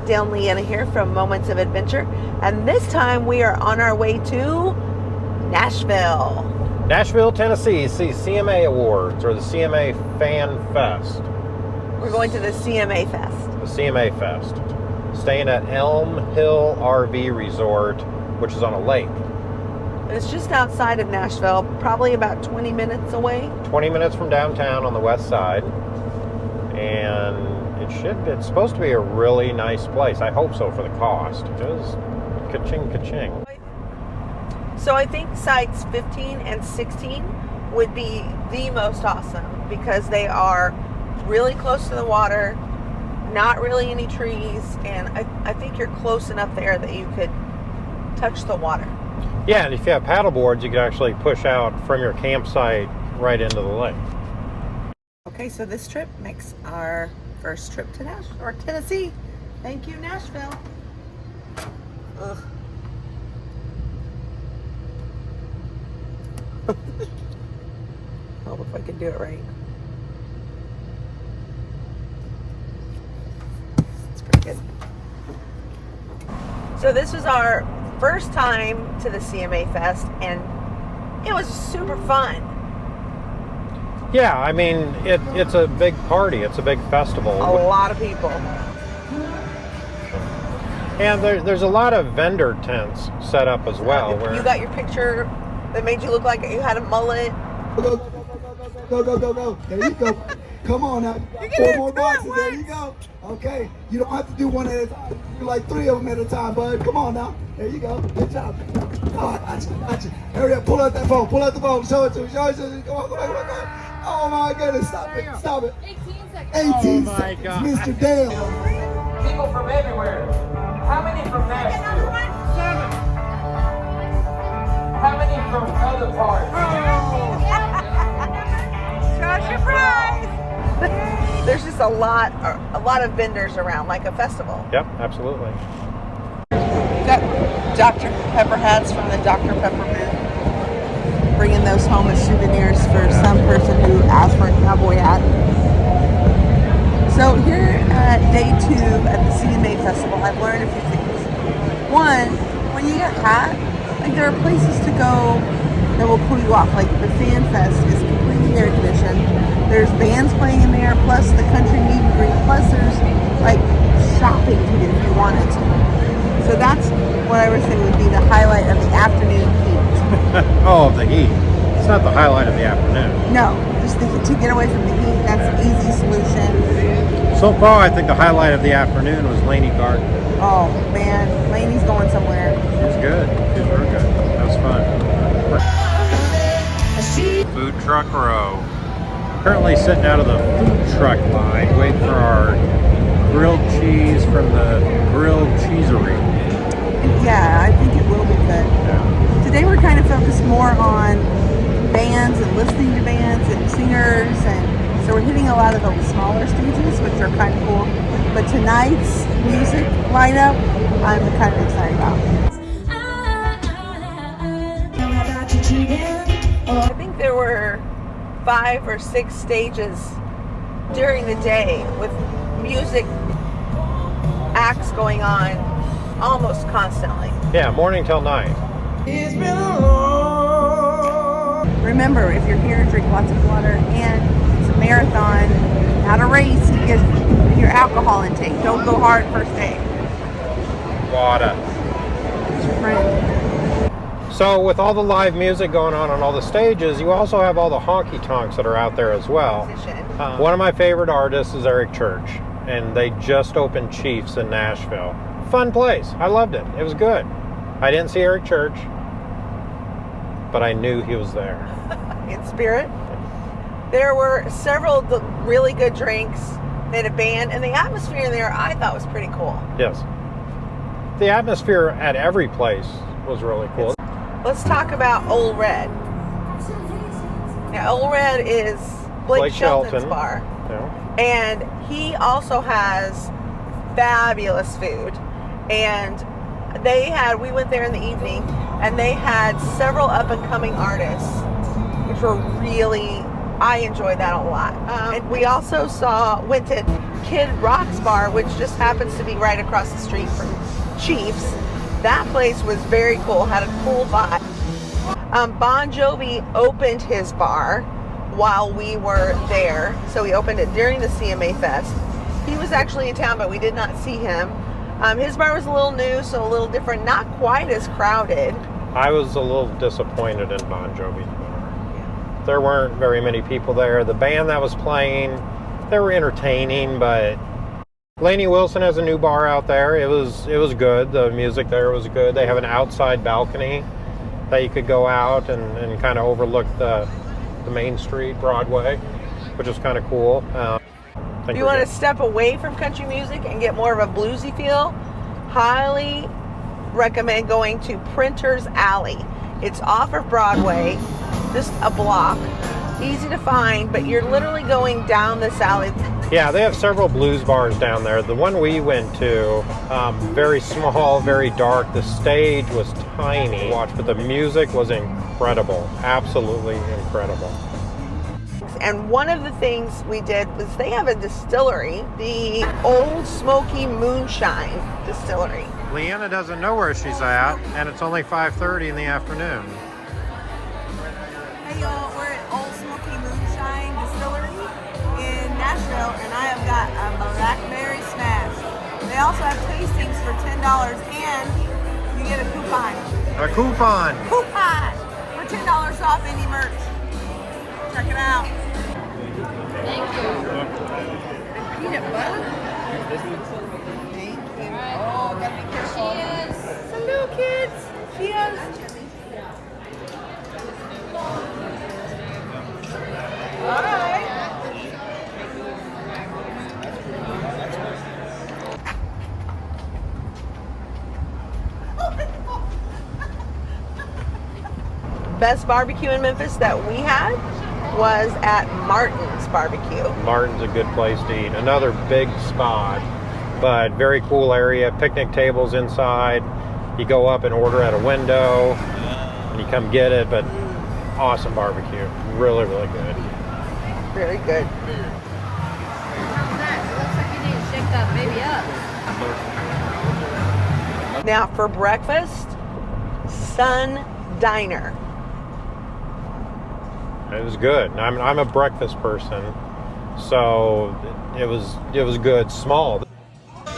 Dale and Leanna here from Moments of Adventure, and this time we are on our way to Nashville. Nashville, Tennessee, see CMA Awards, or the CMA Fan Fest. We're going to the CMAFEST. The CMAFEST. Staying at Elm Hill RV Resort, which is on a lake. It's just outside of Nashville, probably about 20 minutes away. 20 minutes from downtown on the west side. And it's supposed to be a really nice place. I hope so for the cost. Because ka-ching, ka-ching. So I think sites 15 and 16 would be the most awesome because they are really close to the water, not really any trees, and I think you're close enough there that you could touch the water. Yeah, and if you have paddle boards, you could actually push out from your campsite right into the lake. Okay, so this trip makes our first trip to Nashville, or Tennessee. Thank you, Nashville. Ugh. Hope if I can do it right. It's pretty good. So this was our first time to the CMA Fest, and it was super fun. Yeah, I mean, it's a big party. It's a big festival. A lot of people. And there's a lot of vendor tents set up as well. You got your picture that made you look like you had a mullet. Go. There you go. Come on now. 4 more boxes. There you go. Okay. You don't have to do one at a time. Do like 3 of them at a time, bud. Come on now. There you go. Good job. Oh, I got you. Hurry up. Pull out that phone. Pull out the phone. Show it to me. Show it to me. Come on. Oh my goodness. Stop it. 18 seconds. 18 seconds. God. Mr. Dale. People from everywhere. How many from Nashville? 7. How many from other parts? Show your prize. There's just a lot of vendors around, like a festival. Yep, absolutely. Got Dr. Pepper hats from the Dr. Pepper booth. Bringing those home as souvenirs for some person who asked for a cowboy hat. So here at day 2 at the CMA Festival, I've learned a few things. One, when you get a hat, like there are places to go that will cool you off. Like the Fan Fest is completely air conditioned. There's bands playing in there, plus the country meet and greet, plus there's like shopping to do if you wanted to. So that's what I would say would be the highlight of the afternoon heat. Oh, the heat. It's not the highlight of the afternoon. No, just to get away from the heat, that's an easy solution. So far, I think the highlight of the afternoon was Laney Garden. Oh man, Laney's going somewhere. It was good. It was real good. That was fun. Food truck row. Currently sitting out of the food truck line, waiting for our grilled cheese from the grilled cheesery. Yeah, I think it will be good. Yeah. Today we're kind of focused more on bands and listening to bands and singers, and so we're hitting a lot of the smaller stages, which are kind of cool. But tonight's music lineup, I'm kind of excited about. I think there were 5 or 6 stages during the day with music acts going on almost constantly. Yeah, morning till night. It's been a long. Remember, if you're here, drink lots of water, and it's a marathon, not a race. You get your alcohol intake. Don't go hard first day. Water. It's your friend. So with all the live music going on all the stages, you also have all the Honkey Tonks that are out there as well. One of my favorite artists is Eric Church, and they just opened Cheifs in Nashville. Fun place. I loved it. It was good. I didn't see Eric Church, but I knew he was there. In spirit. There were several really good drinks. They had a band, and the atmosphere in there I thought was pretty cool. Yes. The atmosphere at every place was really cool. Let's talk about olred. Now, olred is Blake Shelton's bar. Yeah. And he also has fabulous food. And we went there in the evening, and they had several up-and-coming artists, which were really, I enjoyed that a lot. And we also went to Kid Rock's bar, which just happens to be right across the street from Cheifs. That place was very cool, had a cool vibe. Bon Jovi opened his bar while we were there. So he opened it during the CMAFEST. He was actually in town, but we did not see him. His bar was a little new, so a little different, not quite as crowded. I was a little disappointed in Bon Jovi's bar. There weren't very many people there. The band that was playing, they were entertaining, but Lainey Wilson has a new bar out there. It was good. The music there was good. They have an outside balcony that you could go out and kind of overlook the main street, Broadway, which is kind of cool. If you want to step away from country music and get more of a bluesy feel, highly recommend going to Printer's Alley. It's off of Broadway, just a block. Easy to find, but you're literally going down this alley. Yeah, they have several blues bars down there. The one we went to, very small, very dark. The stage was tiny, but the music was incredible. Absolutely incredible. And one of the things we did was they have a distillery, the Old Smoky Moonshine Distillery. Leanna doesn't know where she's at, and it's only 5:30 in the afternoon. Hey y'all, we're at Old Smoky Moonshine Distillery in Nashville, and I have got a blackberry smash. They also have tastings for $10, and you get a coupon. A coupon! Coupon! For $10 off any merch. Check it out. Thank you. Peanut butter? Thank you. Oh, gotta be careful. Cheers. Hello, kids. Cheers. All right. Best barbecue in Memphis that we had was at Martin's Barbecue. Martin's a good place to eat. Another big spot, but very cool area. Picnic tables inside. You go up and order at a window, and you come get it, but awesome barbecue. Really, really good. Very good. How's that? It looks like you need to shake that baby up. Now for breakfast, Sundiner. It was good. I'm a breakfast person, so it was good. Small.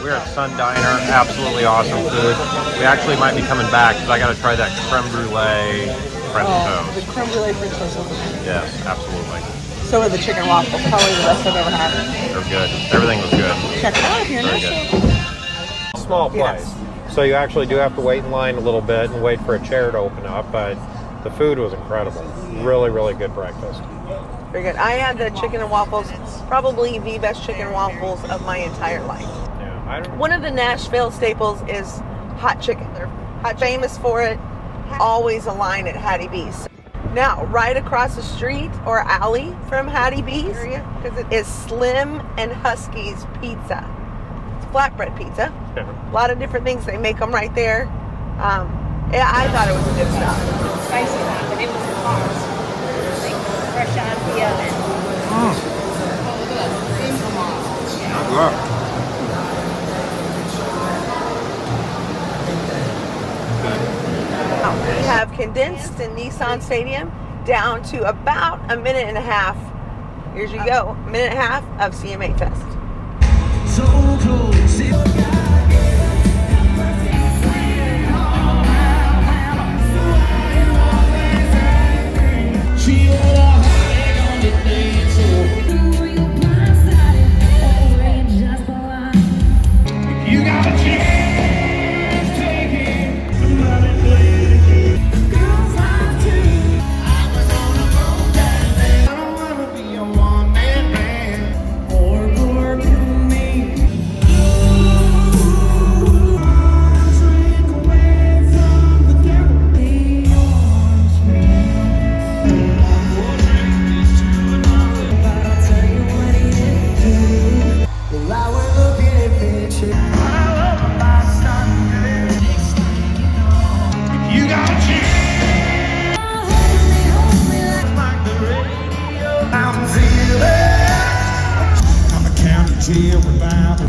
We're at Sundiner. Absolutely awesome food. We actually might be coming back because I got to try that creme brulee French toast. The creme brulee French toast. Yes, absolutely. So are the chicken waffles. Probably the best I've ever had. They're good. Everything was good. Check it out if you're in Very Nashville. good. Small place. Yes. So you actually do have to wait in line a little bit and wait for a chair to open up, but the food was incredible. Really, really good breakfast. Very good. I had the chicken and waffles, probably the best chicken and waffles of my entire life. Yeah, One of the Nashville staples is hot chicken. They're famous for it. Always a line at Hattie B's. Now, right across the street or alley from Hattie B's is Slim and Husky's Pizza. It's flatbread pizza. Yeah. A lot of different things. They make them right there. Yeah, I thought it was a good stuff. Spicy one, but it was hot. Like fresh out of the oven. We have condensed in Nissan Stadium down to about a minute and a half. Here you go, a minute and a half of CMAFEST. So close. You got a chance, take it. Somebody play it again. Girls like to. I was on a road that day. I don't wanna be a one-man band or work for me. Nashville revival.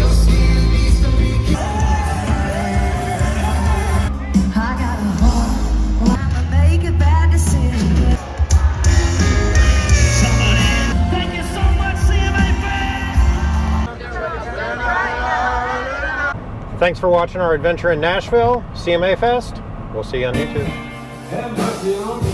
I got a heart, I'ma make a bad decision. Thank you so much, CMA. Thanks for watching our adventure in Nashville, CMA Fest. We'll see you on YouTube. Have mercy on me.